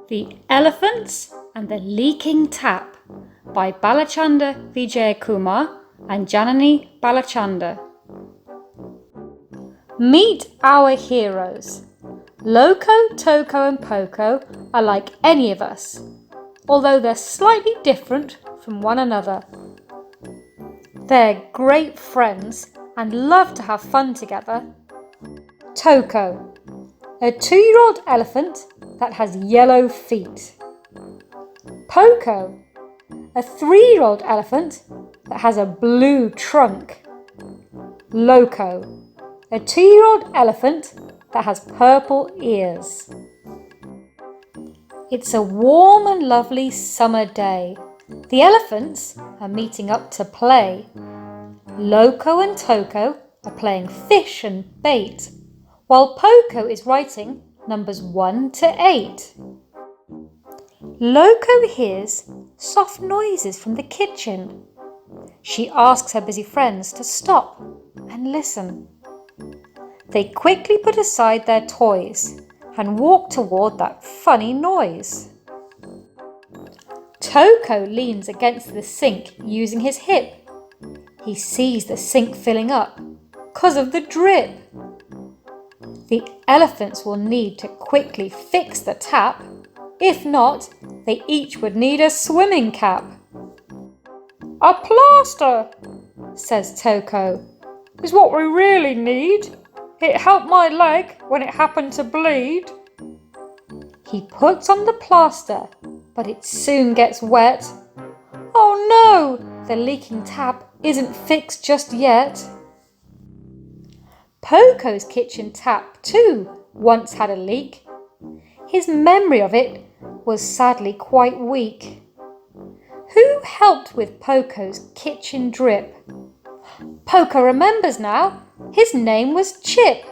The Elephants and the Leaking Tap by Balachander Vijayakumar and Janani Balachander. Meet our heroes. Loco, Toco and Poco are like any of us, although they're slightly different from one another. They're great friends and love to have fun together. Toco, a 2-year-old elephant that has yellow feet. Poco, a 3-year-old elephant that has a blue trunk. Loco, a 2-year-old elephant that has purple ears. It's a warm and lovely summer day. The elephants are meeting up to play. Loco and Toco are playing fish and bait, while Poco is writing numbers 1 to 8. Loco hears soft noises from the kitchen. She asks her busy friends to stop and listen. They quickly put aside their toys and walk toward that funny noise. Toco leans against the sink using his hip. He sees the sink filling up because of the drip. The elephants will need to quickly fix the tap. If not, they each would need a swimming cap. "A plaster," says Toco, "is what we really need. It helped my leg when it happened to bleed." He puts on the plaster, but it soon gets wet. Oh no, the leaking tap isn't fixed just yet. Poco's kitchen tap too once had a leak. His memory of it was sadly quite weak. Who helped with Poco's kitchen drip? Poco remembers now. His name was Chip.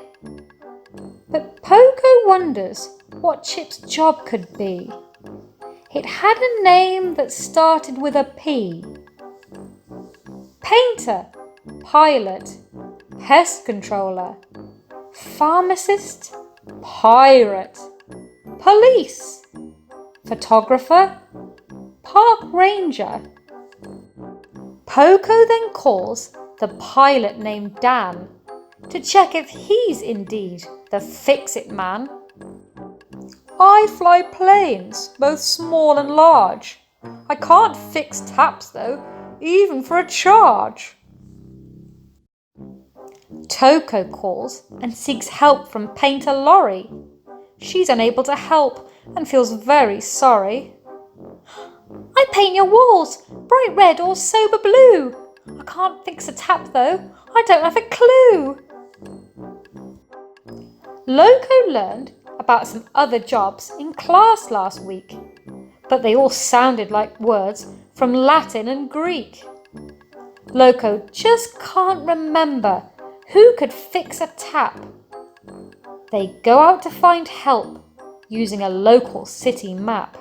But Poco wonders what Chip's job could be. It had a name that started with a P. Painter, pilot, pest controller, pharmacist, pirate, police, photographer, park ranger. Poco then calls the pilot named Dan to check if he's indeed the fix-it man. "I fly planes, both small and large. I can't fix taps though, even for a charge." Toco calls and seeks help from painter Laurie. She's unable to help and feels very sorry. "I paint your walls, bright red or sober blue. I can't fix a tap though, I don't have a clue." Loco learned about some other jobs in class last week, but they all sounded like words from Latin and Greek. Loco just can't remember who could fix a tap. They go out to find help using a local city map.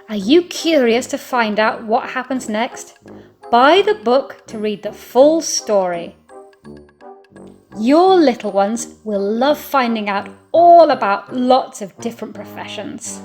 Are you curious to find out what happens next? Buy the book to read the full story. Your little ones will love finding out all about lots of different professions.